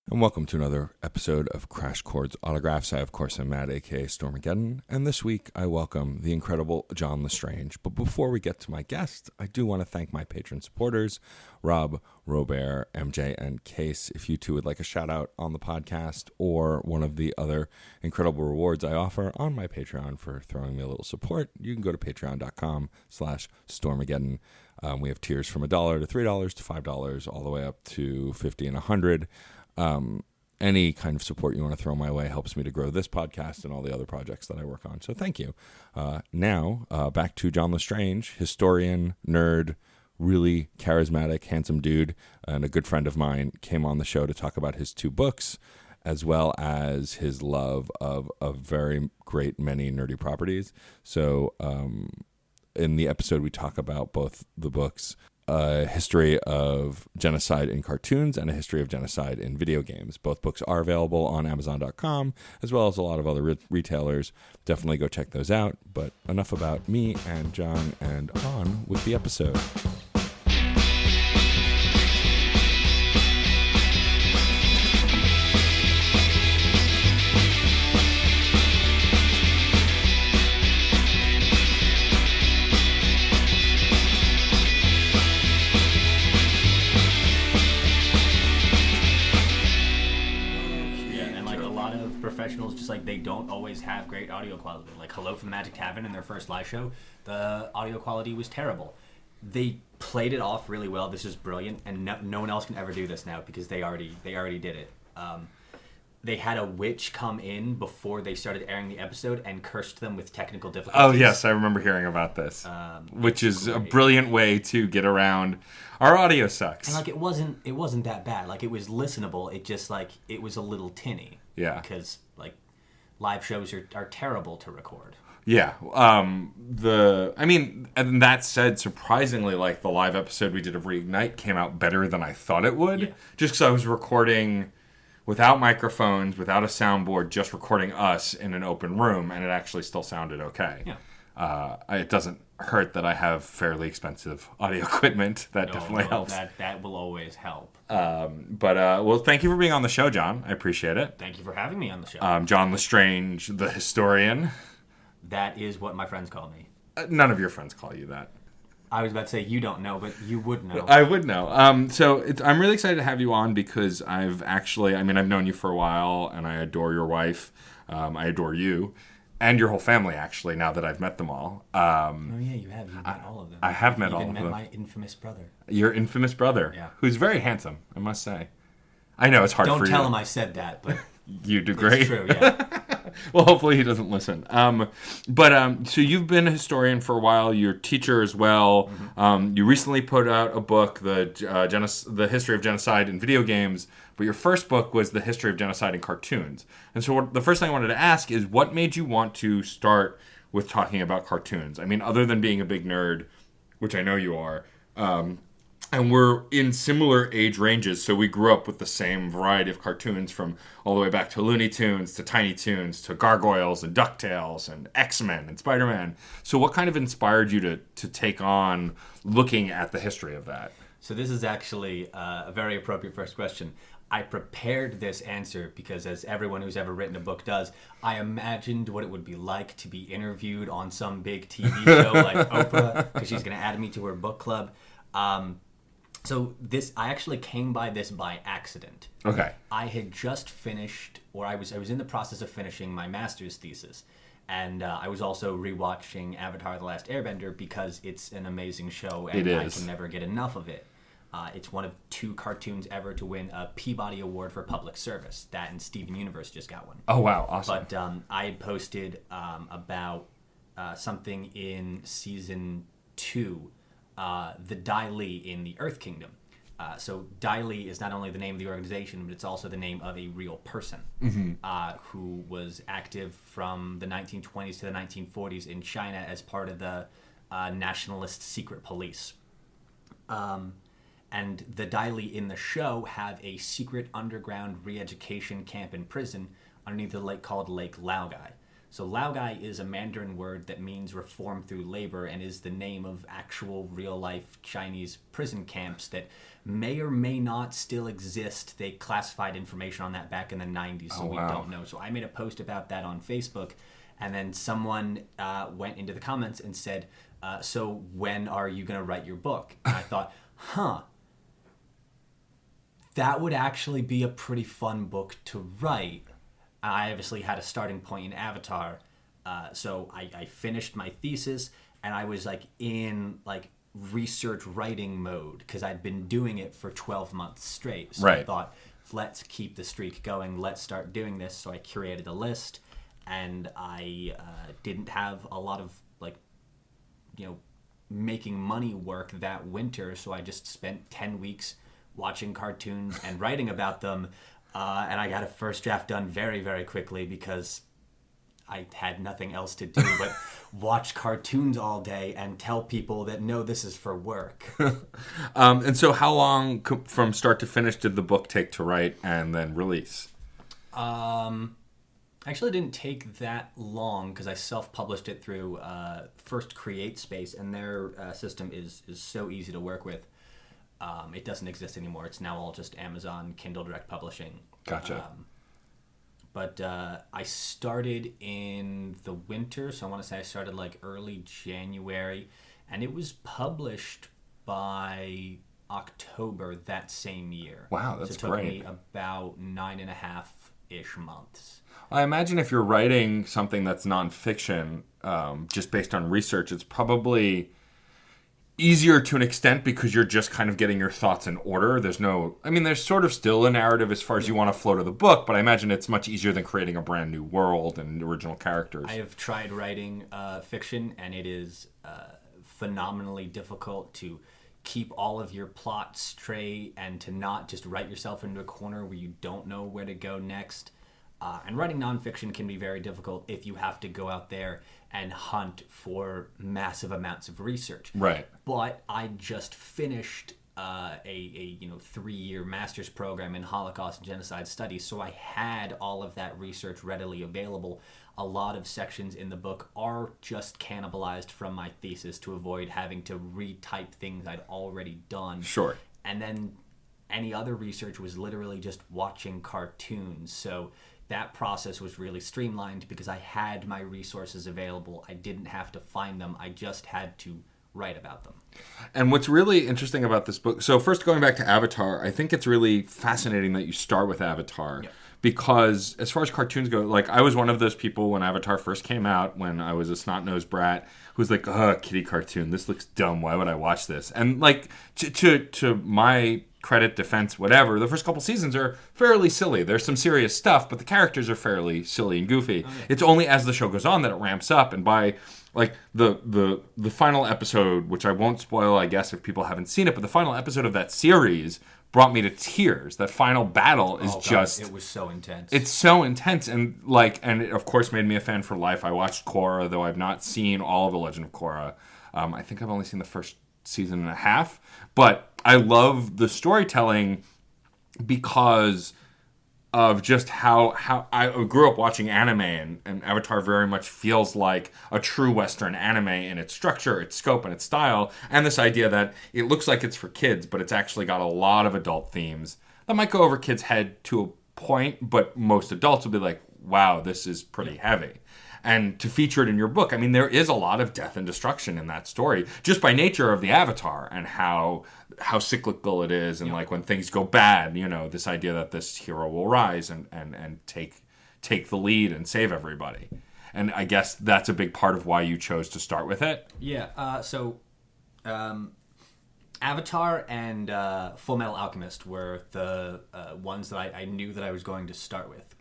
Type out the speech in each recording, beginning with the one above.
And welcome to another episode of Crash Chords Autographs. I, of course, am Matt, aka Stormageddon, and this week I welcome the incredible John Lestrange. But before we get to my guest, I do want to thank my patron supporters, Rob, Robert, MJ, and Case. If you two would like a shout out on the podcast or one of the other incredible rewards I offer on my Patreon for throwing me a little support, you can go to patreon.com/Stormageddon. We have tiers from $1 to $3 to $5, all the way up to $50 and $100. Any kind of support you want to throw my way helps me to grow this podcast and all the other projects that I work on. So thank you. Now, back to John Lestrange, historian, nerd, really charismatic, handsome dude, and a good friend of mine came on the show to talk about his two books, as well as his love of a very great many nerdy properties. So in the episode, we talk about both the books, a history of genocide in cartoons and a history of genocide in video games. Both books are available on Amazon.com, as well as a lot of other retailers. Definitely go check those out. But enough about me and John, and on with the episode. Professionals, just like they don't always have great audio quality. Like Hello from the Magic Tavern in their first live show, the audio quality was terrible. They played it off really well. This is brilliant, and no one else can ever do this now because they already did it. They had a witch come in before they started airing the episode and cursed them with technical difficulties. Oh yes, I remember hearing about this, which is great. A brilliant way to get around. Our audio sucks, and like it wasn't that bad. Like it was listenable. It just like it was a little tinny. Yeah, because like live shows are terrible to record. Yeah. And that said, surprisingly, like the live episode we did of Reignite came out better than I thought it would. Yeah. Just because I was recording without microphones, without a soundboard, just recording us in an open room, and it actually still sounded okay. Yeah. It doesn't hurt that I have fairly expensive audio equipment. That definitely helps. That will always help. Well, thank you for being on the show, John. I appreciate it. Thank you for having me on the show. John Lestrange, the historian. That is what my friends call me. None of your friends call you that. I was about to say you don't know, but you would know. I would know. I'm really excited to have you on because I've known you for a while, and I adore your wife. I adore you. And your whole family, actually, now that I've met them all. Oh, yeah, you have. You've met all of them. I have met all of them. You even met my infamous brother. Your infamous brother. Yeah. Who's very handsome, I must say. I know, it's hard for you. Don't tell him I said that, but... You do great. It's true, yeah. Well, hopefully he doesn't listen. So you've been a historian for a while. You're a teacher as well. Mm-hmm. You recently put out a book, the history of genocide in video games. But your first book was the history of genocide in cartoons. And so the first thing I wanted to ask is, what made you want to start with talking about cartoons? I mean, other than being a big nerd, which I know you are, and we're in similar age ranges, so we grew up with the same variety of cartoons from all the way back to Looney Tunes, to Tiny Toons, to Gargoyles, and DuckTales, and X-Men, and Spider-Man. So what kind of inspired you to take on looking at the history of that? So this is actually a very appropriate first question. I prepared this answer because, as everyone who's ever written a book does, I imagined what it would be like to be interviewed on some big TV show like Oprah, because she's going to add me to her book club. So I actually came by this by accident. Okay. I had just finished, or I was in the process of finishing my master's thesis. And I was also rewatching Avatar: The Last Airbender because it's an amazing show, and I can never get enough of it. It's one of 2 cartoons ever to win a Peabody Award for Public Service. That and Steven Universe just got one. Oh, wow. Awesome. But I had posted about something in Season 2, the Dai Li in the Earth Kingdom. So Dai Li is not only the name of the organization, but it's also the name of a real person who was active from the 1920s to the 1940s in China as part of the nationalist secret police. And the Dai Li in the show have a secret underground re-education camp and prison underneath the lake called Lake Laogai. So Laogai is a Mandarin word that means reform through labor and is the name of actual real-life Chinese prison camps that may or may not still exist. They classified information on that back in the 90s, so we don't know. So I made a post about that on Facebook, and then someone went into the comments and said, so when are you going to write your book? And I thought, that would actually be a pretty fun book to write. I obviously had a starting point in Avatar, so I finished my thesis, and I was in research writing mode because I'd been doing it for 12 months straight. So I thought, let's keep the streak going. Let's start doing this. So I curated a list, and I didn't have a lot of making money work that winter, so I just spent 10 weeks watching cartoons and writing about them. And I got a first draft done very, very quickly because I had nothing else to do but watch cartoons all day and tell people that, no, this is for work. And so how long from start to finish did the book take to write and then release? Actually didn't take that long because I self-published it through First Create Space, and their system is so easy to work with. It doesn't exist anymore. It's now all just Amazon Kindle Direct Publishing. Gotcha. But I started in the winter, so I want to say I started early January, and it was published by October that same year. Wow, that's so it took great. me about 9.5-ish months. I imagine if you're writing something that's nonfiction, just based on research, it's probably easier to an extent because you're just kind of getting your thoughts in order. There's sort of still a narrative as far as you want to flow to the book, but I imagine it's much easier than creating a brand new world and original characters. I have tried writing fiction, and it is phenomenally difficult to keep all of your plot straight and to not just write yourself into a corner where you don't know where to go next. And writing nonfiction can be very difficult if you have to go out there and hunt for massive amounts of research. Right. But I just finished a 3-year master's program in Holocaust and Genocide Studies, so I had all of that research readily available. A lot of sections in the book are just cannibalized from my thesis to avoid having to retype things I'd already done. Sure. And then any other research was literally just watching cartoons. So that process was really streamlined because I had my resources available. I didn't have to find them. I just had to write about them. And what's really interesting about this book, so first going back to Avatar, I think it's really fascinating that you start with Avatar. Yep. Because as far as cartoons go, I was one of those people when Avatar first came out, when I was a snot-nosed brat, who was like, kitty cartoon, this looks dumb, why would I watch this? And to my credit, defense, whatever, the first couple seasons are fairly silly. There's some serious stuff, but the characters are fairly silly and goofy. Oh, yeah. It's only as the show goes on that it ramps up, and by the final episode, which I won't spoil, I guess, if people haven't seen it, but the final episode of that series brought me to tears. That final battle is it was so intense. It's so intense, and it of course made me a fan for life. I watched Korra, though I've not seen all of The Legend of Korra. I think I've only seen the first season and a half, but I love the storytelling because of just how I grew up watching anime, and Avatar very much feels like a true Western anime in its structure, its scope, and its style, and this idea that it looks like it's for kids, but it's actually got a lot of adult themes that might go over kids' head to a point, but most adults will be like, wow, this is pretty heavy. And to feature it in your book, there is a lot of death and destruction in that story, just by nature of the Avatar and how cyclical it is, and when things go bad, this idea that this hero will rise and take the lead and save everybody. And I guess that's a big part of why you chose to start with it. Yeah. So Avatar and Full Metal Alchemist were the ones that I knew that I was going to start with.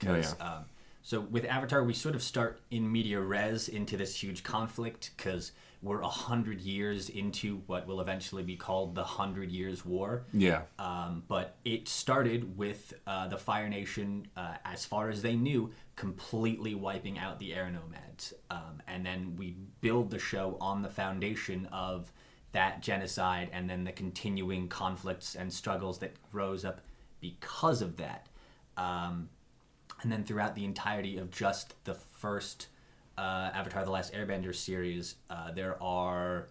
So with Avatar, we sort of start in media res into this huge conflict because we're 100 years into what will eventually be called the 100 Years' War. Yeah. But it started with the Fire Nation, as far as they knew, completely wiping out the air nomads. And then we build the show on the foundation of that genocide and then the continuing conflicts and struggles that rose up because of that. And then throughout the entirety of just the first Avatar: The Last Airbender series, there are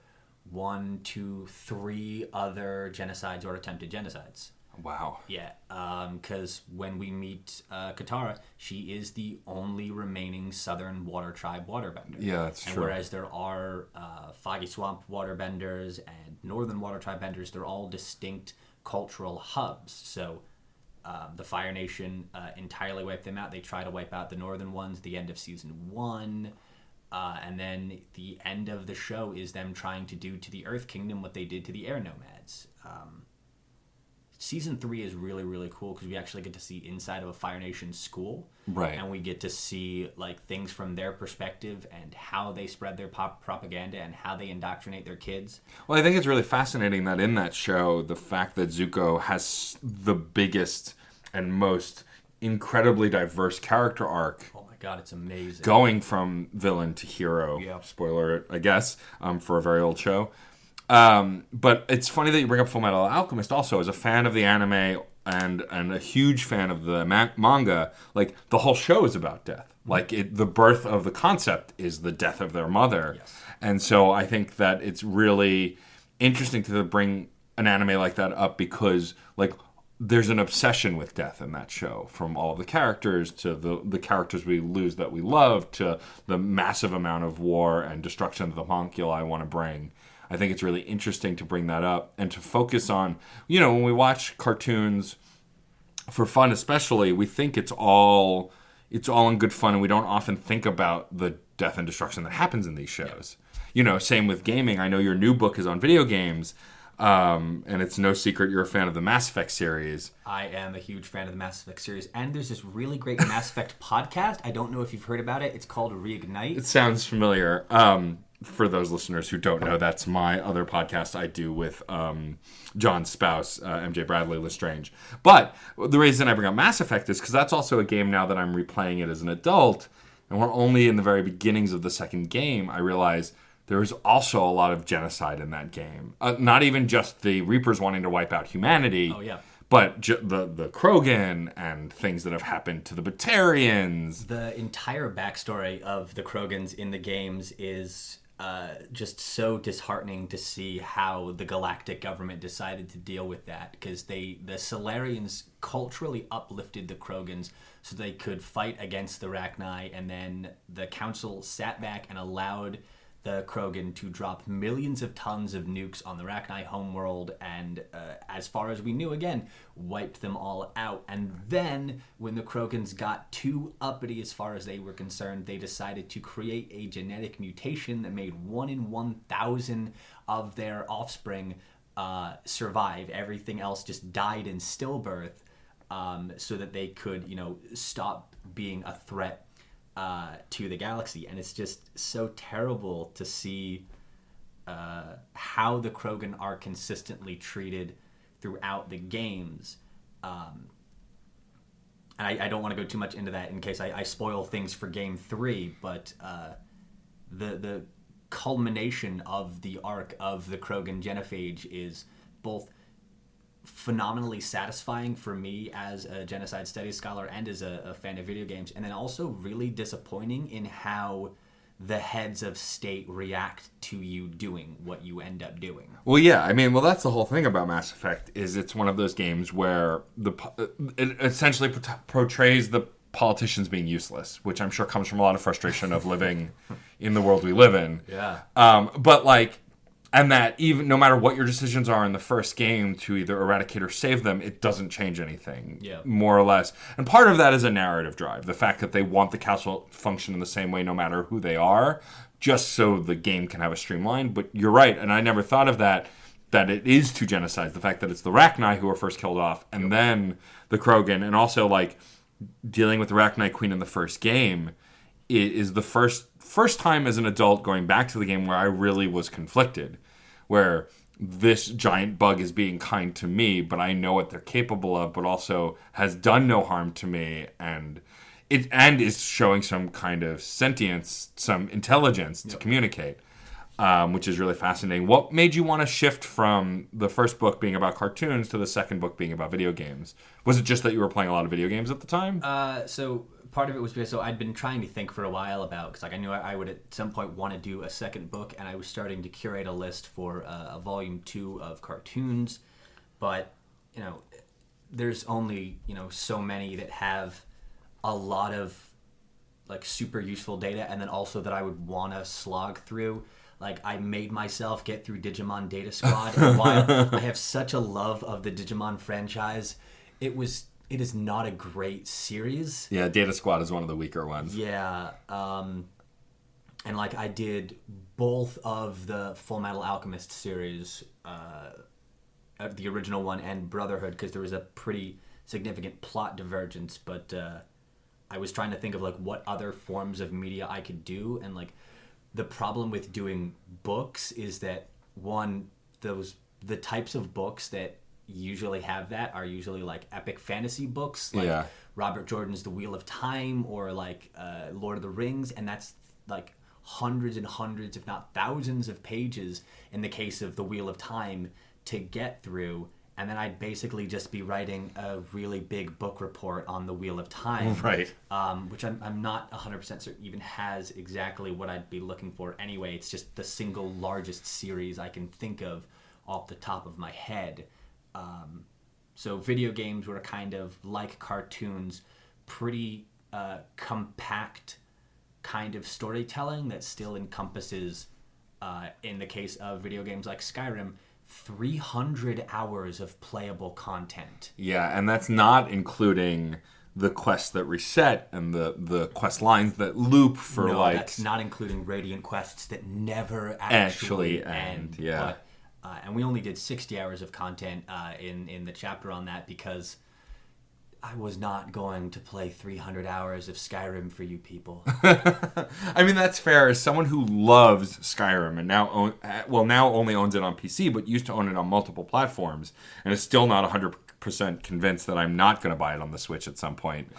1, 2, 3 other genocides or attempted genocides. Wow. Yeah, because when we meet Katara, she is the only remaining Southern Water Tribe waterbender. Yeah, that's true. Whereas there are Foggy Swamp waterbenders and Northern Water Tribe benders, they're all distinct cultural hubs. So the Fire Nation entirely wiped them out. They try to wipe out the Northern ones, the end of season 1. And then the end of the show is them trying to do to the Earth Kingdom what they did to the Air Nomads. Season 3 is really, really cool because we actually get to see inside of a Fire Nation school. Right. And we get to see like things from their perspective and how they spread their propaganda and how they indoctrinate their kids. Well, I think it's really fascinating that in that show, the fact that Zuko has the biggest and most incredibly diverse character arc. Oh my God, it's amazing. Going from villain to hero. Yeah. Spoiler, I guess, for a very old show. But it's funny that you bring up Fullmetal Alchemist also. As a fan of the anime and a huge fan of the manga, like the whole show is about death. Like the birth of the concept is the death of their mother. Yes. And so I think that it's really interesting to bring an anime like that up because like there's an obsession with death in that show, from all of the characters to the characters we lose that we love to the massive amount of war and destruction that the homunculi want to bring. I think it's really interesting to bring that up and to focus on, when we watch cartoons for fun especially, we think it's all in good fun and we don't often think about the death and destruction that happens in these shows. Same with gaming. I know your new book is on video games, and it's no secret you're a fan of the Mass Effect series. I am a huge fan of the Mass Effect series, and there's this really great Mass Effect podcast. I don't know if you've heard about it. It's called Reignite. It sounds familiar. For those listeners who don't know, that's my other podcast I do with John's spouse, MJ Bradley, Lestrange. But the reason I bring up Mass Effect is because that's also a game now that I'm replaying it as an adult, and we're only in the very beginnings of the second game. I realize there is also a lot of genocide in that game. Not even just the Reapers wanting to wipe out humanity. Oh, yeah. But the Krogan and things that have happened to the Batarians. The entire backstory of the Krogans in the games is just so disheartening to see how the galactic government decided to deal with that, because the Solarians culturally uplifted the Krogans so they could fight against the Rachni, and then the council sat back and allowed the Krogan to drop millions of tons of nukes on the Rachni homeworld and, as far as we knew, again, wiped them all out. And then, when the Krogans got too uppity as far as they were concerned, they decided to create a genetic mutation that made 1 in 1,000 of their offspring survive. Everything else just died in stillbirth, so that they could, stop being a threat to the galaxy. And it's just so terrible to see how the Krogan are consistently treated throughout the games. And I don't want to go too much into that in case I spoil things for Game 3, but the culmination of the arc of the Krogan genophage is both phenomenally satisfying for me as a genocide studies scholar and as a fan of video games, and then also really disappointing in how the heads of state react to you doing what you end up doing. Well, yeah, that's the whole thing about Mass Effect, is it's one of those games where it essentially portrays the politicians being useless, which I'm sure comes from a lot of frustration of living in the world we live in. Yeah. And that even no matter what your decisions are in the first game to either eradicate or save them, it doesn't change anything, more or less. And part of that is a narrative drive. The fact that they want the council to function in the same way no matter who they are, just so the game can have a streamline. But you're right, and I never thought of that it is two genocides. The fact that it's the Rachni who are first killed off, and then the Krogan, and also like dealing with the Rachni Queen in the first game. It is the first time as an adult going back to the game where I really was conflicted, where this giant bug is being kind to me, but I know what they're capable of, but also has done no harm to me, and is showing some kind of sentience, some intelligence to communicate, which is really fascinating. What made you want to shift from the first book being about cartoons to the second book being about video games? Was it just that you were playing a lot of video games at the time? So part of it was because I'd been trying to think for a while about, because like I knew I would at some point want to do a second book, and I was starting to curate a list for a volume 2 of cartoons, but there's only so many that have a lot of like super useful data, and then also that I would want to slog through. Like, I made myself get through Digimon Data Squad, and while I have such a love of the Digimon franchise, it is not a great series. Yeah, Data Squad is one of the weaker ones. Yeah, and like I did both of the Full Metal Alchemist series, the original one and Brotherhood, because there was a pretty significant plot divergence, but I was trying to think of like what other forms of media I could do, and like the problem with doing books is that the types of books that usually have that are usually like epic fantasy books, like Robert Jordan's The Wheel of Time, or like Lord of the Rings, and that's like hundreds and hundreds, if not thousands of pages in the case of The Wheel of Time to get through. And then I'd basically just be writing a really big book report on The Wheel of Time. Right. Which I'm not 100% certain even has exactly what I'd be looking for anyway. It's just the single largest series I can think of off the top of my head. So video games were kind of like cartoons, pretty compact kind of storytelling that still encompasses, in the case of video games like Skyrim, 300 hours of playable content. Yeah, and that's not including the quests that reset and the quest lines that loop for that's not including Radiant quests that never actually end. Yeah. But, and we only did 60 hours of content in the chapter on that, because I was not going to play 300 hours of Skyrim for you people. I mean, that's fair. As someone who loves Skyrim and now only owns it on PC, but used to own it on multiple platforms, and is still not 100% convinced that I'm not going to buy it on the Switch at some point.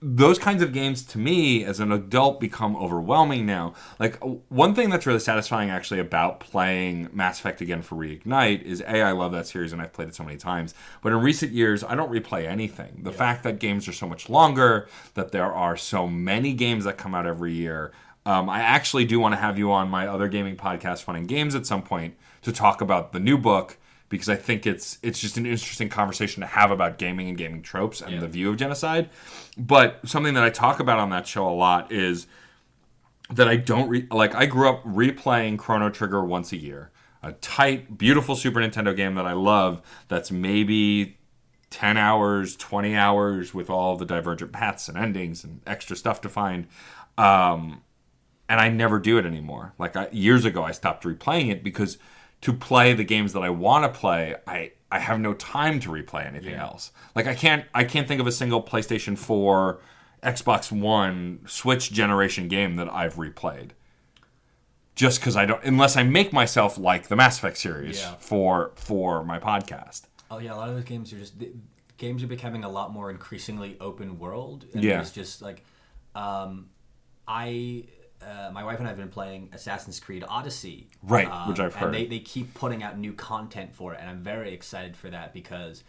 Those kinds of games to me as an adult become overwhelming now. Like, one thing that's really satisfying actually about playing Mass Effect again for Reignite is I love that series and I've played it so many times, but in recent years I don't replay anything. The fact that games are so much longer, that there are so many games that come out every year. I actually do want to have you on my other gaming podcast, Fun and Games, at some point to talk about the new book, because I think it's just an interesting conversation to have about gaming and gaming tropes and the view of genocide. But something that I talk about on that show a lot is that I don't I grew up replaying Chrono Trigger once a year, a tight, beautiful Super Nintendo game that I love. That's maybe 10 hours, 20 hours with all the divergent paths and endings and extra stuff to find. And I never do it anymore. Years ago, I stopped replaying it because to play the games that I want to play, I have no time to replay anything else. Like, I can't think of a single PlayStation 4, Xbox One, Switch generation game that I've replayed. Just because I don't, unless I make myself like the Mass Effect series for my podcast. Oh yeah, a lot of those games games are becoming a lot more increasingly open world. And it's just like, my wife and I have been playing Assassin's Creed Odyssey. Right, which I've heard. And they keep putting out new content for it, and I'm very excited for that, because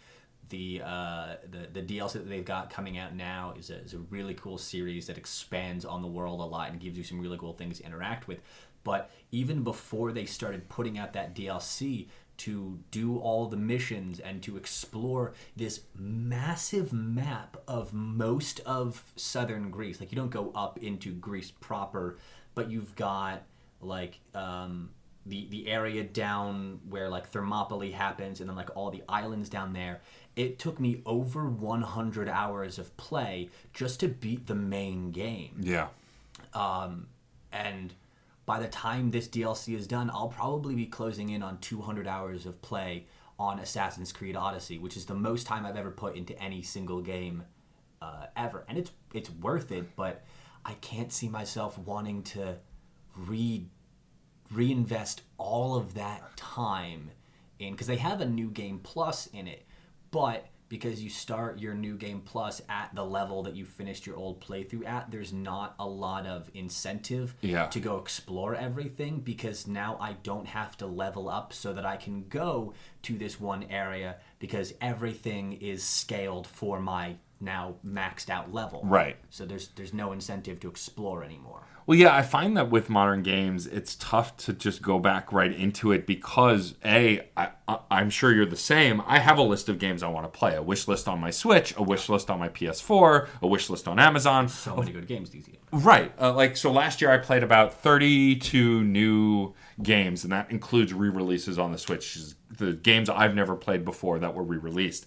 the DLC that they've got coming out now is a really cool series that expands on the world a lot and gives you some really cool things to interact with. But even before they started putting out that DLC, to do all the missions and to explore this massive map of most of southern Greece. Like, you don't go up into Greece proper, but you've got like the area down where like Thermopylae happens, and then like all the islands down there. It took me over 100 hours of play just to beat the main game. Yeah. And by the time this DLC is done, I'll probably be closing in on 200 hours of play on Assassin's Creed Odyssey, which is the most time I've ever put into any single game ever. And it's worth it, but I can't see myself wanting to reinvest all of that time in, because they have a New Game Plus in it, but because you start your New Game Plus at the level that you finished your old playthrough at, there's not a lot of incentive to go explore everything, because now I don't have to level up so that I can go to this one area, because everything is scaled for my now maxed out level. Right. So there's no incentive to explore anymore. Well, yeah, I find that with modern games, it's tough to just go back right into it because, I'm sure you're the same. I have a list of games I want to play. A wish list on my Switch, a wish list on my PS4, a wish list on Amazon. So many good games these days. Right. So last year I played about 32 new games, and that includes re-releases on the Switch. The games I've never played before that were re-released.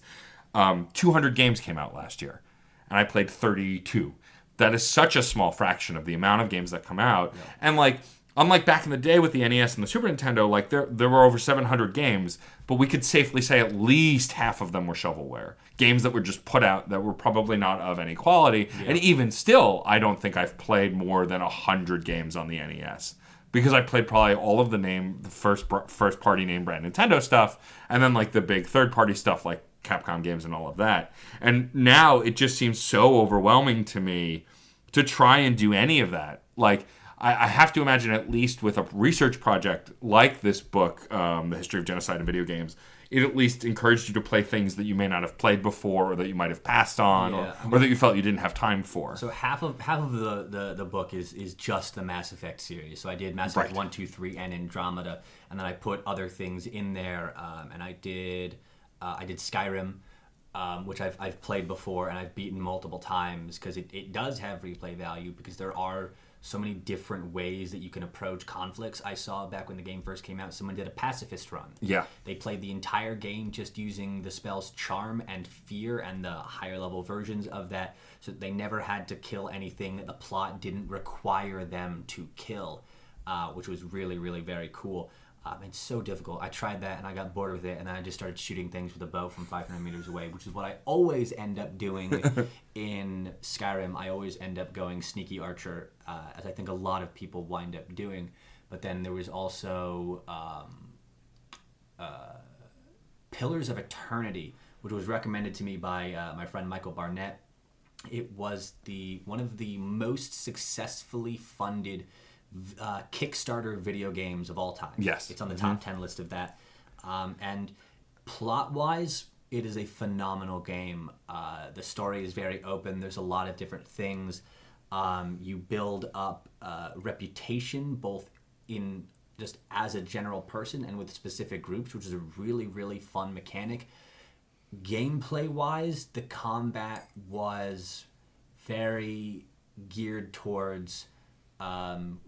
200 games came out last year, and I played 32. That is such a small fraction of the amount of games that come out. Yeah. And like, unlike back in the day with the NES and the Super Nintendo, like there were over 700 games, but we could safely say at least half of them were shovelware. Games that were just put out that were probably not of any quality. Yeah. And even still, I don't think I've played more than 100 games on the NES. Because I played probably all of the first party name brand Nintendo stuff, and then like the big third party stuff like Capcom games and all of that. And now it just seems so overwhelming to me to try and do any of that. Like, I have to imagine, at least with a research project like this book, The History of Genocide in Video Games, it at least encouraged you to play things that you may not have played before, or that you might have passed on, or that you felt you didn't have time for. So half of the book is just the Mass Effect series. So I did Mass Effect 1, 2, 3, and Andromeda, and then I put other things in there, and I did Skyrim, which I've played before and I've beaten multiple times because it does have replay value, because there are so many different ways that you can approach conflicts. I saw back when the game first came out, someone did a pacifist run. Yeah. They played the entire game just using the spells Charm and Fear and the higher level versions of that, so that they never had to kill anything that the plot didn't require them to kill, which was really, really very cool. It's so difficult. I tried that and I got bored with it, and then I just started shooting things with a bow from 500 meters away, which is what I always end up doing in Skyrim. I always end up going sneaky archer, as I think a lot of people wind up doing. But then there was also Pillars of Eternity, which was recommended to me by my friend Michael Barnett. It was one of the most successfully funded Kickstarter video games of all time. Yes. It's on the top 10 list of that. And plot-wise, it is a phenomenal game. The story is very open. There's a lot of different things. You build up reputation, both in just as a general person and with specific groups, which is a really, really fun mechanic. Gameplay-wise, the combat was very geared towards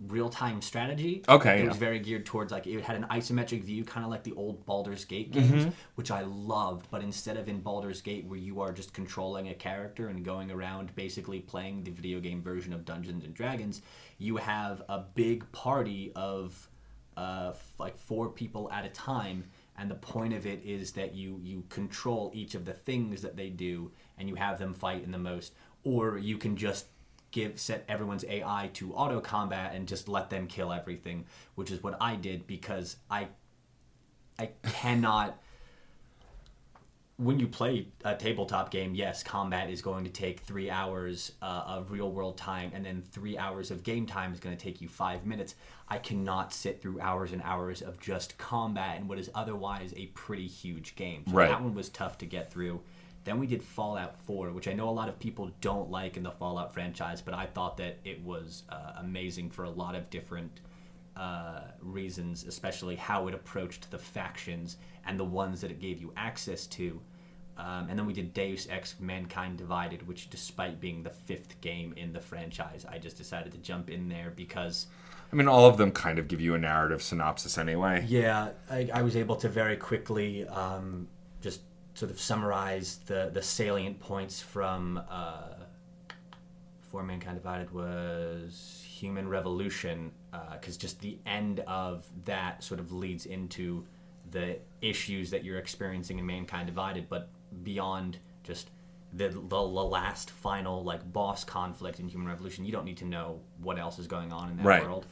real-time strategy. Okay. It was very geared towards, like, it had an isometric view, kind of like the old Baldur's Gate games, which I loved. But instead of in Baldur's Gate, where you are just controlling a character and going around basically playing the video game version of Dungeons and Dragons, you have a big party of like 4 people at a time. And the point of it is that you control each of the things that they do, and you have them fight in the most. Or you can just set everyone's AI to auto combat and just let them kill everything, which is what I did, because I cannot. When you play a tabletop game, yes, combat is going to take 3 hours of real world time, and then 3 hours of game time is going to take you 5 minutes. I cannot sit through hours and hours of just combat in what is otherwise a pretty huge game. So that one was tough to get through. Then we did Fallout 4, which I know a lot of people don't like in the Fallout franchise, but I thought that it was amazing for a lot of different reasons, especially how it approached the factions and the ones that it gave you access to. And then we did Deus Ex Mankind Divided, which, despite being the 5th game in the franchise, I just decided to jump in there because... I mean, all of them kind of give you a narrative synopsis anyway. Yeah, I was able to very quickly just sort of summarize the salient points from Before Mankind Divided was Human Revolution, because just the end of that sort of leads into the issues that you're experiencing in Mankind Divided, but beyond just the last final like boss conflict in Human Revolution, you don't need to know what else is going on in that world.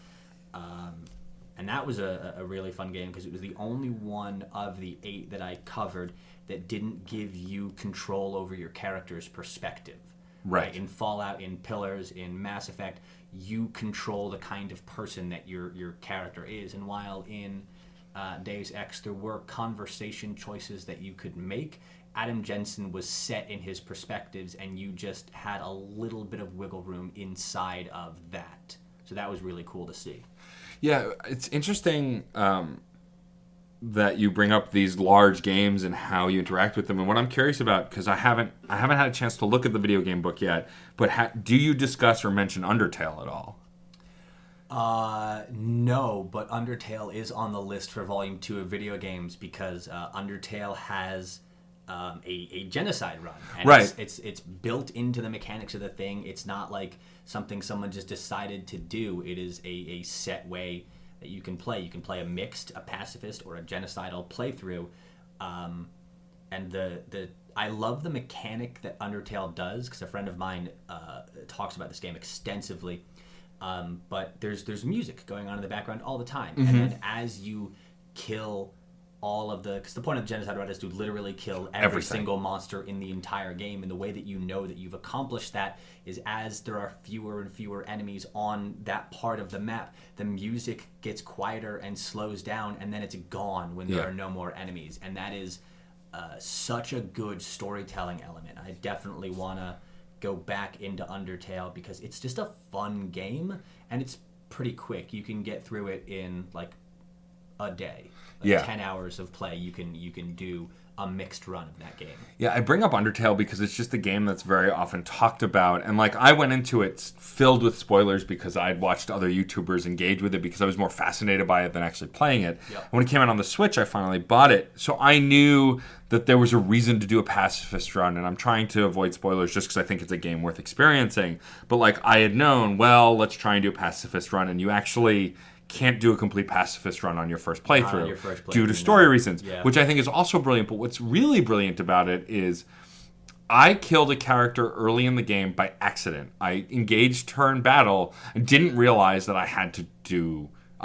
And that was a really fun game, because it was the only one of the 8 that I covered that didn't give you control over your character's perspective. Right. In Fallout, in Pillars, in Mass Effect, you control the kind of person that your character is. And while in Deus Ex there were conversation choices that you could make, Adam Jensen was set in his perspectives, and you just had a little bit of wiggle room inside of that. So that was really cool to see. Yeah, it's interesting that you bring up these large games and how you interact with them. And what I'm curious about, because I haven't had a chance to look at the video game book yet, but do you discuss or mention Undertale at all? No, but Undertale is on the list for Volume 2 of video games because Undertale has a genocide run. And right. It's built into the mechanics of the thing. It's not like something someone just decided to do. It is a set way that you can play. You can play a mixed, a pacifist, or a genocidal playthrough. And I love the mechanic that Undertale does, because a friend of mine talks about this game extensively. But there's music going on in the background all the time. Mm-hmm. And then as you kill all of because the point of the genocide run is to literally kill every single monster in the entire game, and the way that you know that you've accomplished that is as there are fewer and fewer enemies on that part of the map, the music gets quieter and slows down, and then it's gone when there are no more enemies. And that is such a good storytelling element. I definitely want to go back into Undertale because it's just a fun game, and it's pretty quick. You can get through it in like a day. 10 hours of play, you can do a mixed run of that game. Yeah, I bring up Undertale because it's just a game that's very often talked about. And like, I went into it filled with spoilers because I'd watched other YouTubers engage with it because I was more fascinated by it than actually playing it. Yep. When it came out on the Switch, I finally bought it. So I knew that there was a reason to do a pacifist run, and I'm trying to avoid spoilers just because I think it's a game worth experiencing. But like, I had known, well, let's try and do a pacifist run, and you actually can't do a complete pacifist run on your first playthrough, due to story reasons, which I think is also brilliant. But what's really brilliant about it is I killed a character early in the game by accident. I engaged her in battle and didn't realize that I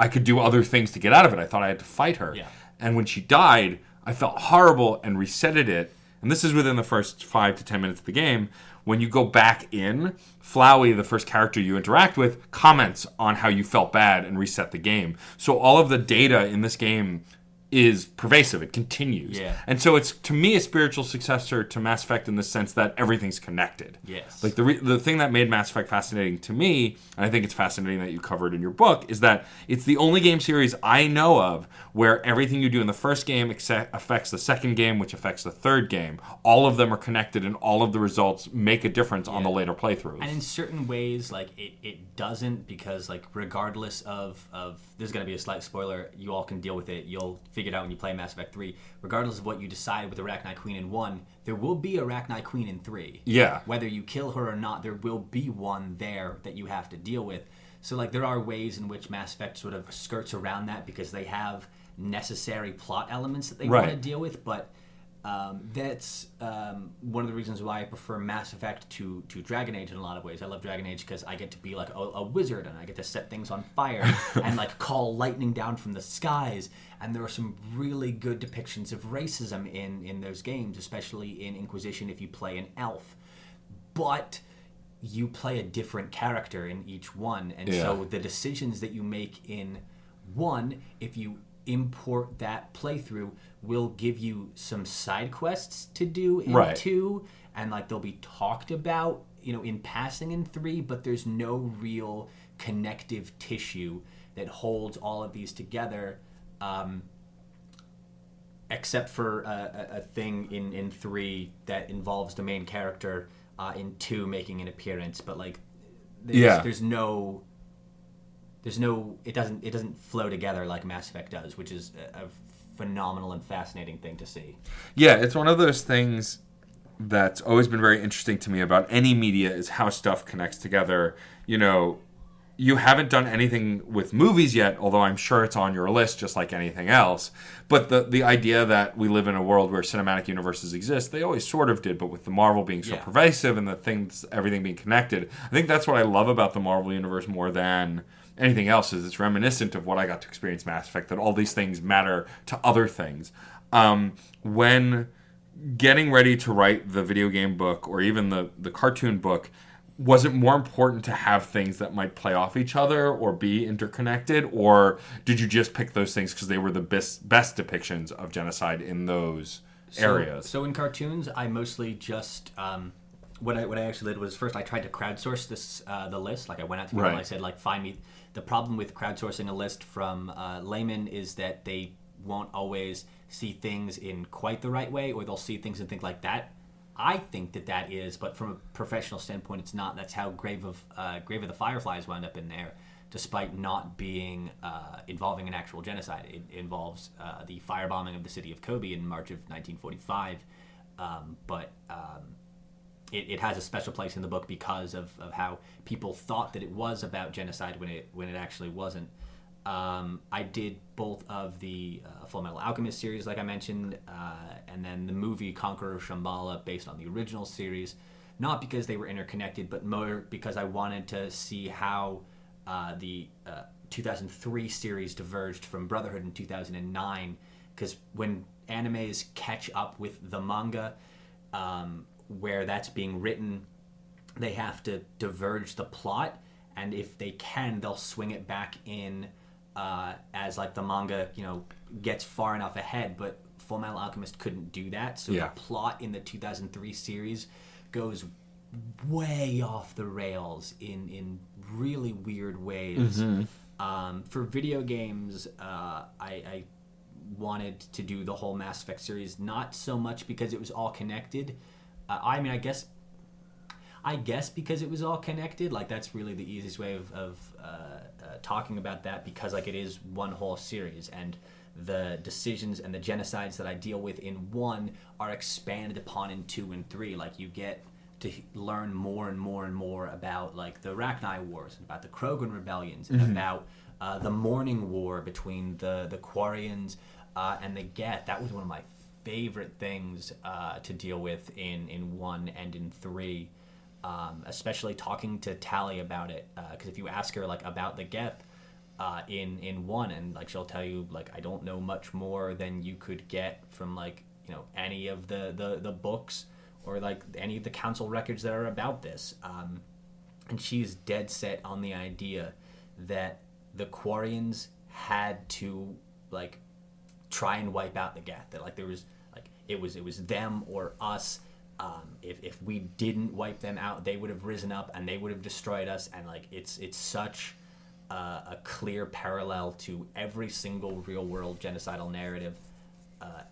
could do other things to get out of it. I thought I had to fight her. Yeah. And when she died, I felt horrible and resetted it. And this is within the first 5 to 10 minutes of the game. When you go back in, Flowey, the first character you interact with, comments on how you felt bad and reset the game. So all of the data in this game is pervasive. It continues. Yeah. And so it's, to me, a spiritual successor to Mass Effect in the sense that everything's connected. Yes. Like the thing that made Mass Effect fascinating to me, and I think it's fascinating that you covered in your book, is that it's the only game series I know of where everything you do in the first game affects the second game, which affects the third game. All of them are connected, and all of the results make a difference on the later playthroughs. And in certain ways, like, it doesn't, because, like, regardless of this is going to be a slight spoiler, you all can deal with it. You'll figure it out when you play Mass Effect 3. Regardless of what you decide with Arachni Queen in 1, there will be Arachni Queen in 3. Yeah. Whether you kill her or not, there will be one there that you have to deal with. So, like, there are ways in which Mass Effect sort of skirts around that because they have necessary plot elements that they want to deal with, but that's one of the reasons why I prefer Mass Effect to Dragon Age in a lot of ways. I love Dragon Age because I get to be like a wizard, and I get to set things on fire and like call lightning down from the skies. And there are some really good depictions of racism in those games, especially in Inquisition if you play an elf. But you play a different character in each one, and so the decisions that you make in one, if you import that playthrough, will give you some side quests to do in 2, and like they'll be talked about, you know, in passing in 3, but there's no real connective tissue that holds all of these together, except for a thing in 3 that involves the main character in 2 making an appearance, but like there's no it doesn't flow together like Mass Effect does, which is a phenomenal and fascinating thing to see. Yeah, it's one of those things that's always been very interesting to me about any media is how stuff connects together. You know, you haven't done anything with movies yet, although I'm sure it's on your list just like anything else. But the idea that we live in a world where cinematic universes exist, they always sort of did, but with the Marvel being so pervasive and everything being connected, I think that's what I love about the Marvel universe more than anything else, is it's reminiscent of what I got to experience Mass Effect, that all these things matter to other things. When getting ready to write the video game book or even the cartoon book, was it more important to have things that might play off each other or be interconnected, or did you just pick those things because they were the best depictions of genocide in those areas. So in cartoons, I mostly just what I actually did was first I tried to crowdsource this the list. Like I went out to people and I said like find me. The problem with crowdsourcing a list from laymen is that they won't always see things in quite the right way, or they'll see things and think like that. I think that is, but from a professional standpoint, it's not. That's how Grave of the Fireflies wound up in there, despite not being involving an actual genocide. It involves the firebombing of the city of Kobe in March of 1945, but it has a special place in the book because of how people thought that it was about genocide when it actually wasn't. I did both of the Full Metal Alchemist series, like I mentioned, and then the movie Conqueror of Shambhala, based on the original series. Not because they were interconnected, but more because I wanted to see how the 2003 series diverged from Brotherhood in 2009. Because when animes catch up with the manga, where that's being written, they have to diverge the plot, and if they can, they'll swing it back in as like the manga, gets far enough ahead. But Full Metal Alchemist couldn't do that, so the plot in the 2003 series goes way off the rails in really weird ways. For video games, I wanted to do the whole Mass Effect series, not so much because it was all connected. I guess because it was all connected, like that's really the easiest way of talking about that, because like it is one whole series, and the decisions and the genocides that I deal with in 1 are expanded upon in 2 and 3. Like you get to learn more and more and more about like the Rachni Wars, and about the Krogan rebellions, and about the Morning War between the Quarians and the Geth. That was one of my favorite things to deal with in 1 and in 3. Especially talking to Tally about it, because if you ask her like about the Geth in 1, and like she'll tell you like I don't know much more than you could get from like any of the books or like any of the council records that are about this, and she's dead set on the idea that the Quarians had to like try and wipe out the Geth. That like there was like it was them or us. If we didn't wipe them out, they would have risen up and they would have destroyed us. And like it's such a clear parallel to every single real world genocidal narrative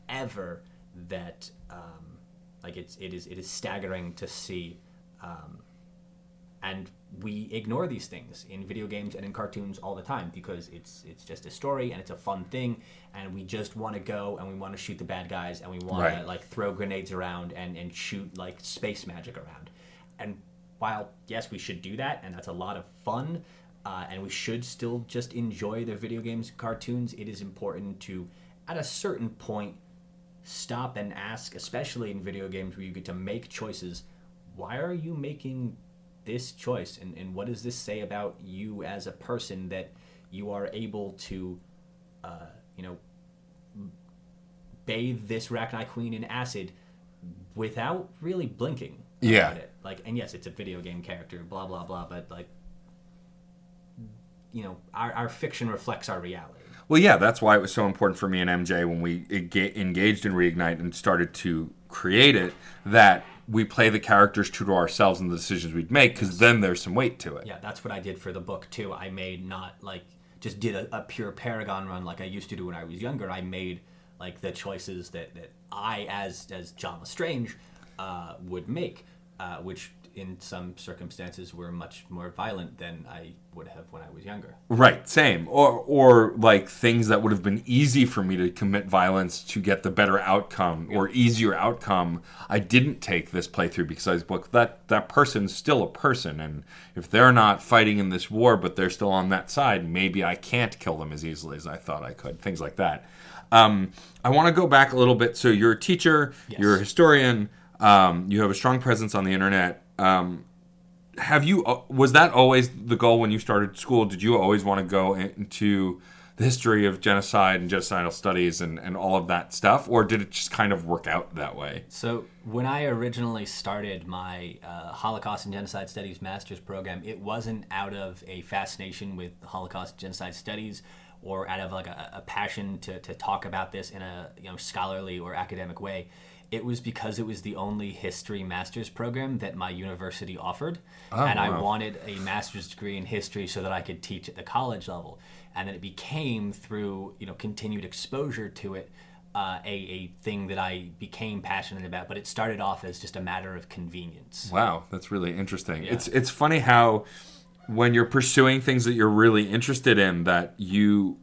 ever that like it is staggering to see. And we ignore these things in video games and in cartoons all the time because it's just a story and it's a fun thing, and we just want to go and we want to shoot the bad guys and we want to like throw grenades around and shoot like space magic around. And while yes, we should do that and that's a lot of fun, and we should still just enjoy the video games and cartoons, it is important to at a certain point stop and ask, especially in video games where you get to make choices, why are you making this choice, and what does this say about you as a person that you are able to bathe this Rachni Queen in acid without really blinking about it. Like, and yes, it's a video game character, blah blah blah, but like our fiction reflects our reality. Well, yeah, that's why it was so important for me and MJ when we engaged in Reignite and started to create it, that we play the characters true to ourselves and the decisions we'd make, because then there's some weight to it. Yeah, that's what I did for the book, too. I made not, like, just did a pure Paragon run like I used to do when I was younger. I made, like, the choices that I, as John Lestrange, would make, which in some circumstances were much more violent than I would have when I was younger. Right, same. Or like things that would have been easy for me to commit violence to get the better outcome or easier outcome. I didn't take this playthrough because I was like, that person's still a person, and if they're not fighting in this war but they're still on that side, maybe I can't kill them as easily as I thought I could. Things like that. I want to go back a little bit. So you're a teacher, you're a historian, you have a strong presence on the internet. Was that always the goal when you started school? Did you always want to go into the history of genocide and genocidal studies and all of that stuff, or did it just kind of work out that way? So when I originally started my Holocaust and Genocide Studies master's program, it wasn't out of a fascination with Holocaust and genocide studies or out of like a passion to talk about this in a scholarly or academic way. It was because it was the only history master's program that my university offered. Oh, and I wow. wanted a master's degree in history so that I could teach at the college level. And then it became, through continued exposure to it, a thing that I became passionate about. But it started off as just a matter of convenience. Wow, that's really interesting. Yeah. It's funny how when you're pursuing things that you're really interested in, that you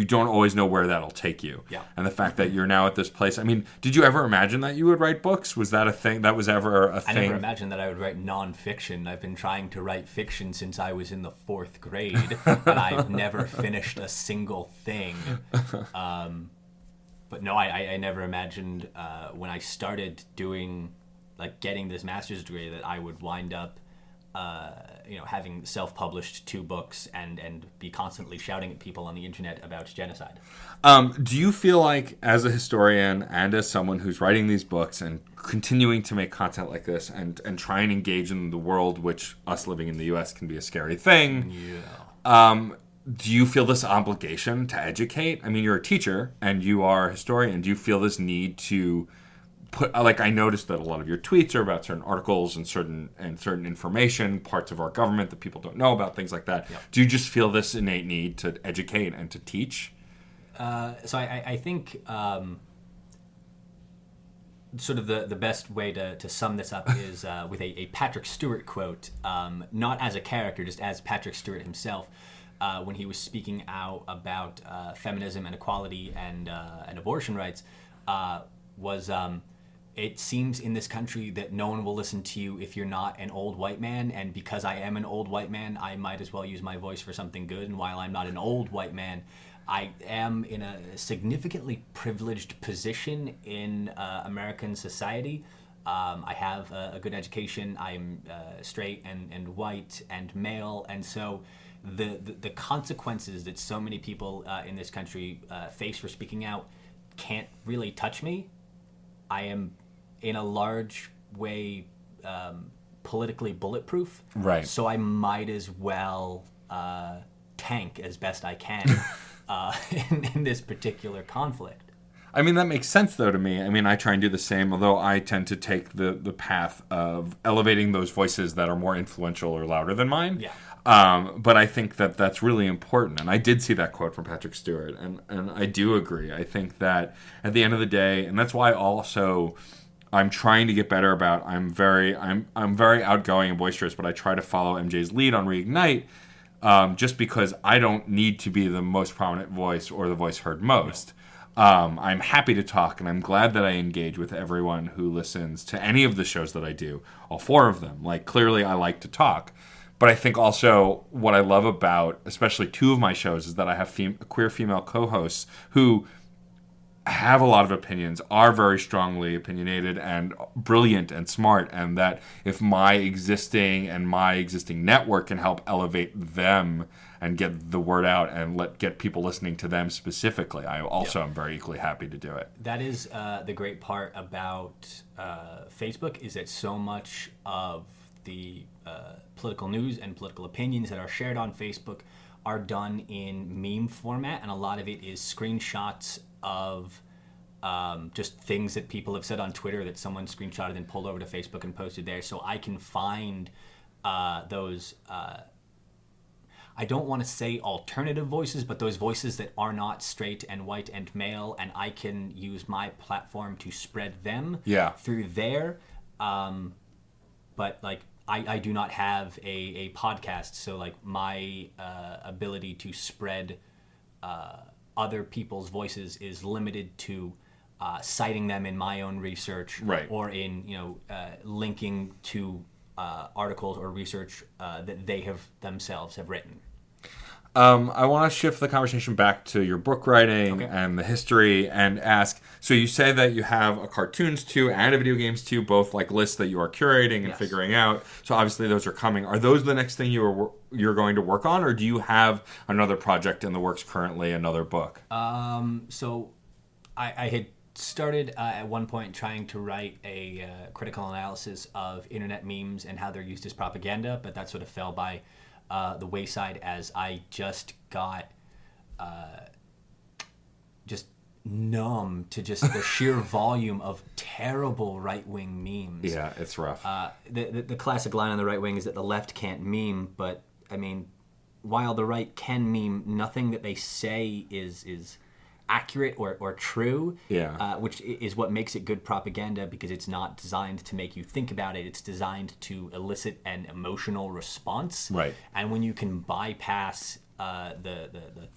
don't always know where that'll take you. Yeah. And the fact that you're now at this place. I mean, did you ever imagine that you would write books? Was that a thing? That was ever a thing? I never imagined that I would write nonfiction. I've been trying to write fiction since I was in the 4th grade, and I've never finished a single thing. But no, I never imagined when I started getting this master's degree that I would wind up having self-published 2 books and be constantly shouting at people on the internet about genocide. Do you feel like, as a historian and as someone who's writing these books and continuing to make content like this and try and engage in the world, which us living in the U.S. can be a scary thing, do you feel this obligation to educate? I mean, you're a teacher and you are a historian. Do you feel this need to put, like, I noticed that a lot of your tweets are about certain articles and certain information, parts of our government that people don't know about, things like that. Yep. Do you just feel this innate need to educate and to teach? So I think sort of the best way to sum this up is with a Patrick Stewart quote, not as a character, just as Patrick Stewart himself, when he was speaking out about feminism and equality and abortion rights, was... it seems in this country that no one will listen to you if you're not an old white man, and because I am an old white man, I might as well use my voice for something good. And while I'm not an old white man, I am in a significantly privileged position in American society. I have a good education. I'm straight and white and male, and so the consequences that so many people in this country face for speaking out can't really touch me. I am, in a large way, politically bulletproof. Right. So I might as well tank as best I can in this particular conflict. I mean, that makes sense, though, to me. I mean, I try and do the same, although I tend to take the path of elevating those voices that are more influential or louder than mine. Yeah. But I think that that's really important. And I did see that quote from Patrick Stewart, and I do agree. I think that at the end of the day, and that's why also I'm trying to get better about, I'm very outgoing and boisterous, but I try to follow MJ's lead on Reignite, just because I don't need to be the most prominent voice or the voice heard most. I'm happy to talk, and I'm glad that I engage with everyone who listens to any of the shows that I do, all 4 of them. Like, clearly I like to talk. But I think also what I love about, especially 2 of my shows, is that I have queer female co-hosts who have a lot of opinions, are very strongly opinionated and brilliant and smart, and that if my existing network can help elevate them and get the word out and get people listening to them specifically, I also am very equally happy to do it. That is the great part about Facebook, is that so much of the political news and political opinions that are shared on Facebook are done in meme format, and a lot of it is screenshots of just things that people have said on Twitter that someone screenshotted and pulled over to Facebook and posted there. So I can find those, I don't want to say alternative voices, but those voices that are not straight and white and male, and I can use my platform to spread them through there. But like, I do not have a podcast, so like my ability to spread other people's voices is limited to citing them in my own research, right, or in linking to articles or research that they themselves have written. I want to shift the conversation back to your book writing and the history and ask, so you say that you have a cartoons too and a video games too, both like lists that you are curating and figuring out. So obviously those are coming. Are those the next thing you're going to work on, or do you have another project in the works currently, another book? So I had started at one point trying to write a critical analysis of internet memes and how they're used as propaganda, but that sort of fell by the wayside as I just got just numb to just the sheer volume of terrible right-wing memes. Yeah, it's rough. The classic line on the right wing is that the left can't meme, but I mean, while the right can meme, nothing that they say is accurate or true. Yeah. Which is what makes it good propaganda, because it's not designed to make you think about it. It's designed to elicit an emotional response. Right. And when you can bypass the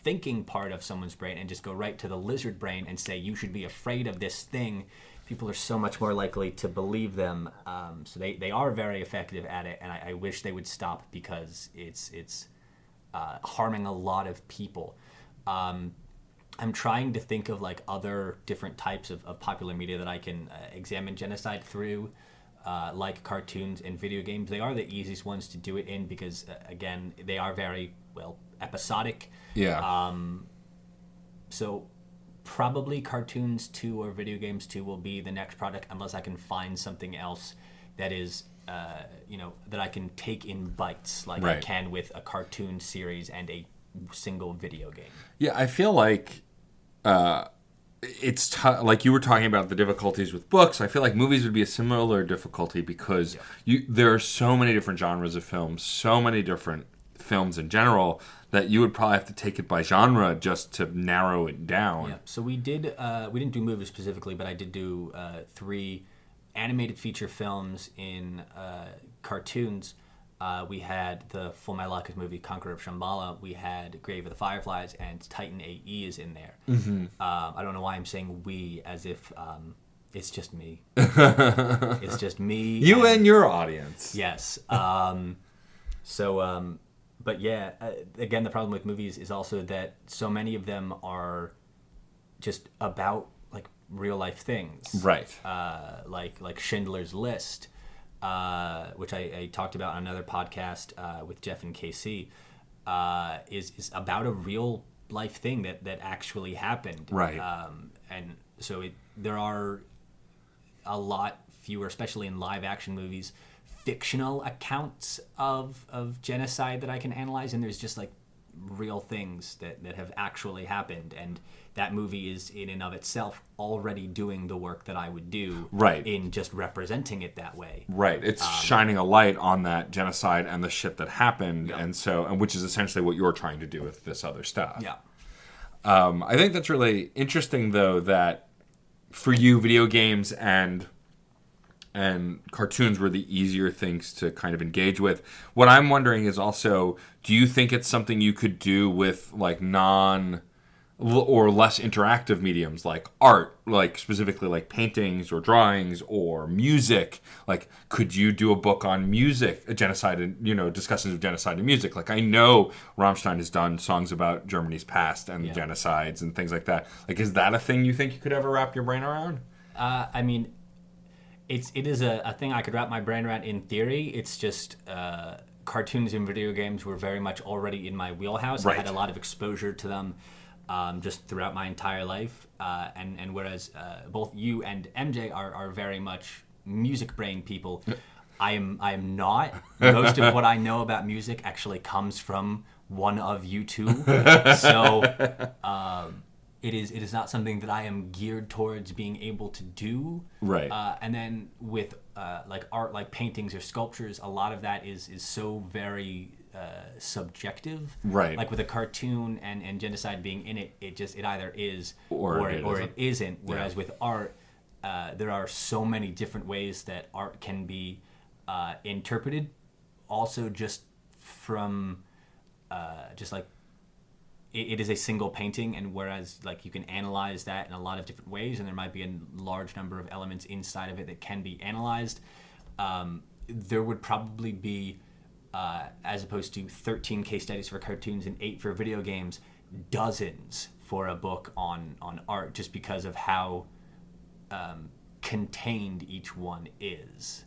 thinking part of someone's brain and just go right to the lizard brain and say you should be afraid of this thing, people are so much more likely to believe them. So they are very effective at it, and I wish they would stop, because it's harming a lot of people. I'm trying to think of like other different types of popular media that I can examine genocide through, like cartoons and video games. They are the easiest ones to do it in, because again, they are very episodic. Yeah. So probably cartoons 2 or video games 2 will be the next product, unless I can find something else that is that I can take in bites, like I Right. can with a cartoon series and a single video game. Yeah, I feel like it's like you were talking about the difficulties with books. I feel like movies would be a similar difficulty, because there are so many different genres of films, so many different films in general, that you would probably have to take it by genre just to narrow it down. Yeah. So we didn't do movies specifically, but I did do 3 animated feature films in cartoons. We had the Full Metal Alchemist movie Conqueror of Shambhala. We had Grave of the Fireflies, and Titan AE is in there. Mm-hmm. I don't know why I'm saying we, as if it's just me. It's just me. You and your audience. Yes. But yeah, again, the problem with movies is also that so many of them are just about like real life things. Right. Like Schindler's List, which I talked about on another podcast with Jeff and KC, is about a real life thing that actually happened. Right. And so there are a lot fewer, especially in live action movies, fictional accounts of genocide that I can analyze, and there's just like real things that have actually happened, and that movie is in and of itself already doing the work that I would do Right. in just representing it that way. Right. It's shining a light on that genocide and the shit that happened, Yep. and which is essentially what you're trying to do with this other stuff. Yeah. I think that's really interesting, though, that for you, video games and cartoons were the easier things to kind of engage with. What I'm wondering is also, do you think it's something you could do with like non or less interactive mediums like art, like specifically like paintings or drawings or music? Like, could you do a book on music, a genocide, and discussions of genocide and music? Like, I know Rammstein has done songs about Germany's past and the genocides and things like that. Like, is that a thing you think you could ever wrap your brain around? I mean, it is a thing I could wrap my brain around in theory. It's just cartoons and video games were very much already in my wheelhouse. Right. I had a lot of exposure to them just throughout my entire life. And whereas both you and MJ are very much music brain people, I am not. Most of what I know about music actually comes from one of you two. So it is not something that I am geared towards being able to do. Right. And then with like art, like paintings or sculptures, a lot of that is so very subjective. Right. Like with a cartoon and genocide being in it, it either is Or it it isn't. Whereas Yeah. with art, there are so many different ways that art can be interpreted. Also, just from just like it is a single painting, and whereas like you can analyze that in a lot of different ways, and there might be a large number of elements inside of it that can be analyzed, there would probably be, as opposed to 13 case studies for cartoons and 8 for video games, dozens for a book on art, just because of how contained each one is.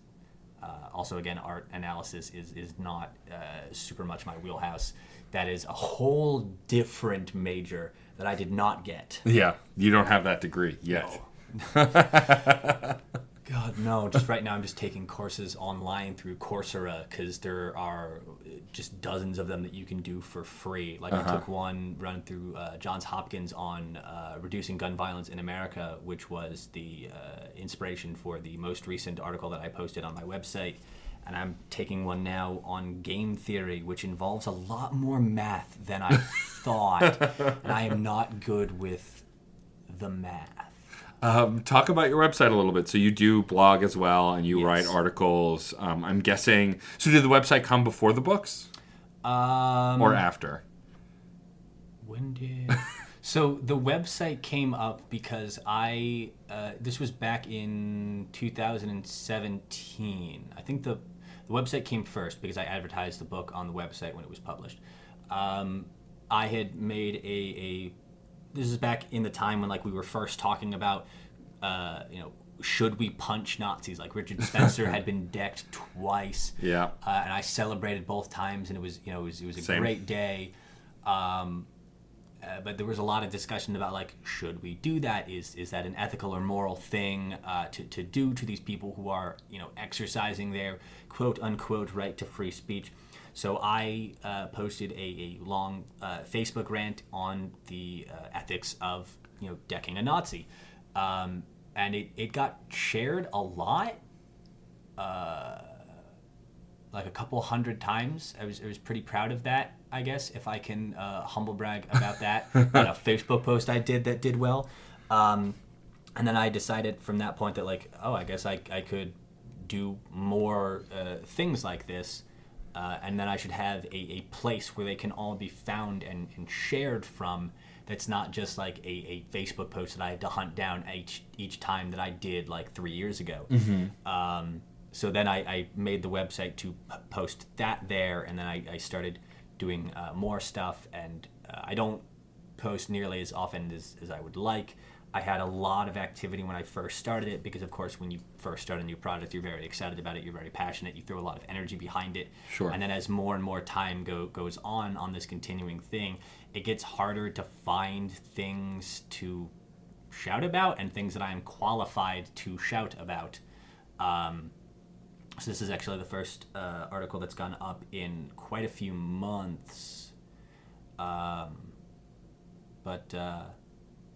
Also, again, art analysis is not super much my wheelhouse. That is a whole different major that I did not get. Yeah, you don't have that degree yet. No. God, no. Just right now, I'm just taking courses online through Coursera because there are just dozens of them that you can do for free. Like I took one run through Johns Hopkins on reducing gun violence in America, which was the inspiration for the most recent article that I posted on my website. And I'm taking one now on game theory, which involves a lot more math than I thought. And I am not good with the math. Talk about your website a little bit. So you do blog as well, and you Yes. write articles. I'm guessing. So did the website come before the books or after? When did... So the website came up because this was back in 2017. I think the website came first because I advertised the book on the website when it was published. I had made this is back in the time when like we were first talking about, should we punch Nazis? Like Richard Spencer had been decked twice. Yeah. And I celebrated both times, and it was a Same. great day. But there was a lot of discussion about like, should we do that? Is that an ethical or moral thing to do to these people who are exercising their quote unquote right to free speech? So I posted a long Facebook rant on the ethics of decking a Nazi, and it got shared a lot, like a couple hundred times. I was pretty proud of that, I guess, if I can humble brag about that. On a Facebook post I did that did well, and then I decided from that point that like, I guess I could do more things like this. And then I should have a place where they can all be found and shared from. That's not just like a Facebook post that I had to hunt down each time that I did like 3 years ago. Mm-hmm. So then I made the website to post that there, and then I started doing more stuff. And I don't post nearly as often as I would like. I had a lot of activity when I first started it because, of course, when you first start a new project, you're very excited about it, you're very passionate, you throw a lot of energy behind it. Sure. And then as more and more time goes on this continuing thing, it gets harder to find things to shout about and things that I am qualified to shout about. So this is actually the first article that's gone up in quite a few months.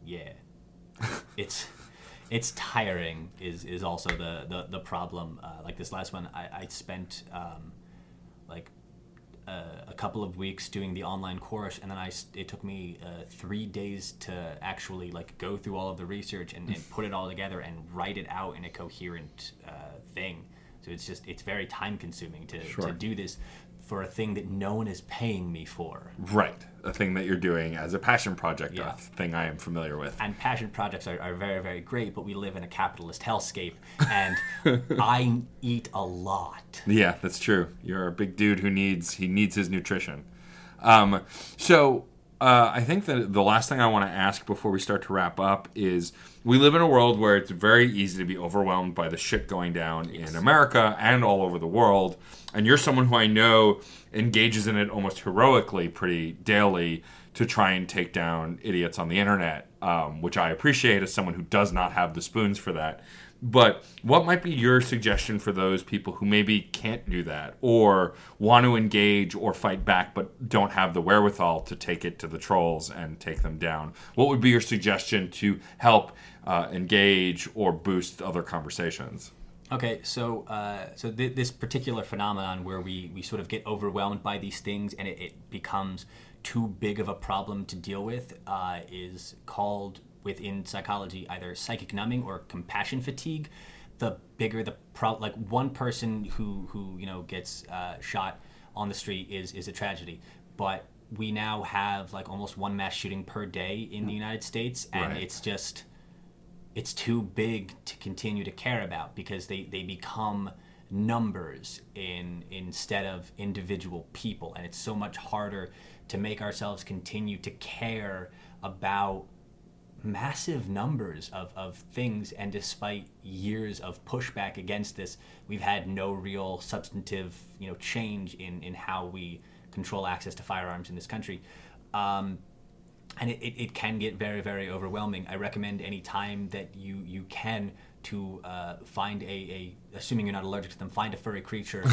Yeah. It's tiring is also the problem. Like this last one, I spent a couple of weeks doing the online course, and then it took me 3 days to actually like go through all of the research and put it all together and write it out in a coherent thing. So it's very time consuming to do this for a thing that no one is paying me for. Right. A thing that you're doing as a passion project, Yeah. a thing I am familiar with. And passion projects are very, very great, but we live in a capitalist hellscape, and I eat a lot. Yeah, that's true. You're a big dude who needs his nutrition. I think that the last thing I want to ask before we start to wrap up is we live in a world where it's very easy to be overwhelmed by the shit going down in America and all over the world. And you're someone who I know engages in it almost heroically pretty daily to try and take down idiots on the internet, which I appreciate as someone who does not have the spoons for that. But what might be your suggestion for those people who maybe can't do that or want to engage or fight back but don't have the wherewithal to take it to the trolls and take them down? What would be your suggestion to help engage or boost other conversations? Okay, so this particular phenomenon where we sort of get overwhelmed by these things and it becomes too big of a problem to deal with is called within psychology either psychic numbing or compassion fatigue. The bigger the problem, like one person who gets shot on the street is a tragedy, but we now have like almost one mass shooting per day in the United States, and Right. it's too big to continue to care about because they become numbers instead of individual people, and it's so much harder to make ourselves continue to care about massive numbers of things. And despite years of pushback against this, we've had no real substantive change in how we control access to firearms in this country. And it can get very, very overwhelming. I recommend any time that you can to find assuming you're not allergic to them, find a furry creature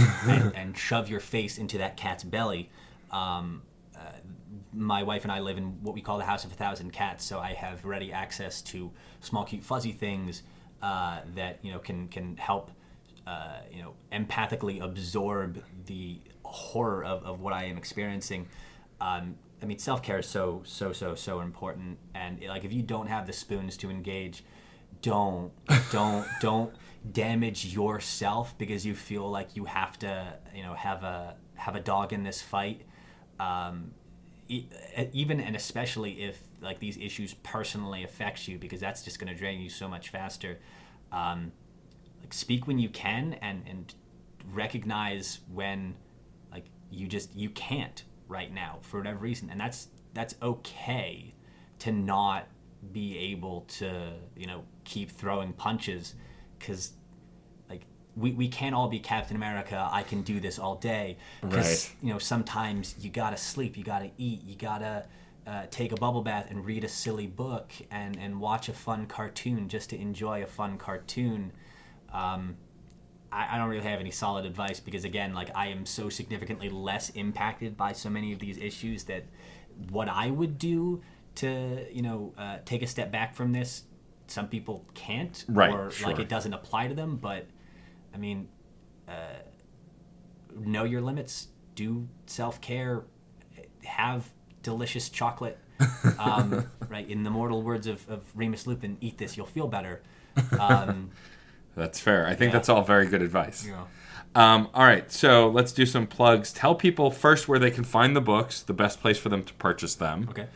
and shove your face into that cat's belly. My wife and I live in what we call the House of 1,000 Cats, so I have ready access to small, cute, fuzzy things that can help empathically absorb the horror of what I am experiencing. I mean, self-care is so important, and like if you don't have the spoons to engage, don't damage yourself because you feel like you have to have a dog in this fight. Even and especially if like these issues personally affect you, because that's just going to drain you so much faster. Like speak when you can, and recognize when like you can't right now for whatever reason, and that's okay to not be able to keep throwing punches, because like we can't all be Captain America. I can do this all day, because sometimes you gotta sleep, you gotta eat, you gotta take a bubble bath and read a silly book and watch a fun cartoon just to enjoy a fun cartoon. I don't really have any solid advice, because again, like I am so significantly less impacted by so many of these issues that what I would do to take a step back from this, some people can't, or like it doesn't apply to them. But I mean, know your limits, do self-care, have delicious chocolate, right? In the mortal words of Remus Lupin, eat this, you'll feel better. That's fair. I think that's all very good advice. Yeah. All right, so let's do some plugs. Tell people first where they can find the books, the best place for them to purchase them. Okay.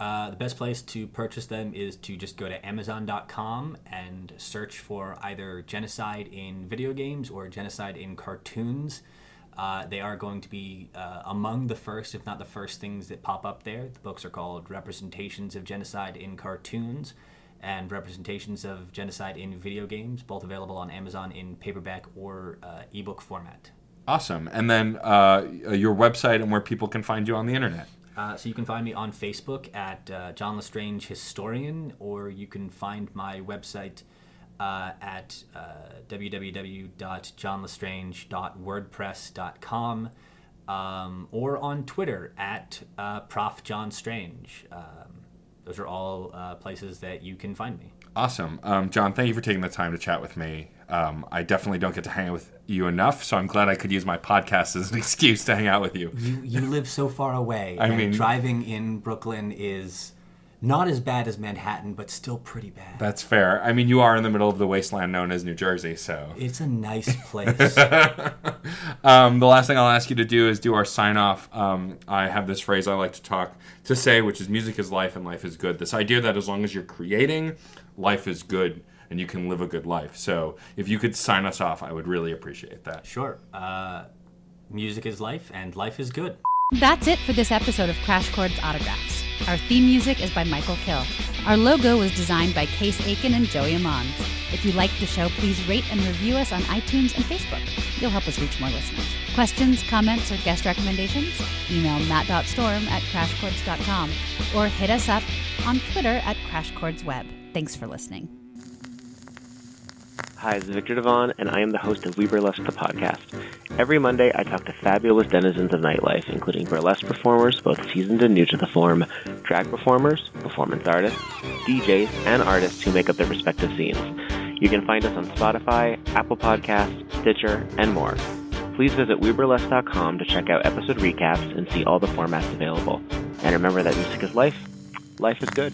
The best place to purchase them is to just go to Amazon.com and search for either Genocide in video games or Genocide in cartoons. They are going to be among the first, if not the first, things that pop up there. The books are called Representations of Genocide in Cartoons and Representations of Genocide in Video Games, both available on Amazon in paperback or ebook format. Awesome. And then your website and where people can find you on the internet. So you can find me on Facebook at John Lestrange Historian, or you can find my website at www.johnlestrange.wordpress.com, or on Twitter at Prof. John Strange. Those are all places that you can find me. Awesome. John, thank you for taking the time to chat with me. I definitely don't get to hang out with you enough, so I'm glad I could use my podcast as an excuse to hang out with you. You live so far away. I mean, driving in Brooklyn is not as bad as Manhattan, but still pretty bad. That's fair. I mean, you are in the middle of the wasteland known as New Jersey, so... It's a nice place. The last thing I'll ask you to do is do our sign-off. I have this phrase I like to say, which is music is life and life is good. This idea that as long as you're creating, life is good and you can live a good life. So if you could sign us off, I would really appreciate that. Sure. Music is life and life is good. That's it for this episode of Crash Chords Autographs. Our theme music is by Michael Kill. Our logo was designed by Case Aiken and Joey Amons. If you liked the show, please rate and review us on iTunes and Facebook. You'll help us reach more listeners. Questions, comments, or guest recommendations? Email matt.storm@crashchords.com or hit us up on Twitter at CrashChordsWeb. Thanks for listening. Hi, this is Victor Devon, and I am the host of We Burlesque, the podcast. Every Monday, I talk to fabulous denizens of nightlife, including burlesque performers, both seasoned and new to the form, drag performers, performance artists, DJs, and artists who make up their respective scenes. You can find us on Spotify, Apple Podcasts, Stitcher, and more. Please visit WeBurlesque.com to check out episode recaps and see all the formats available. And remember that music is life. Life is good.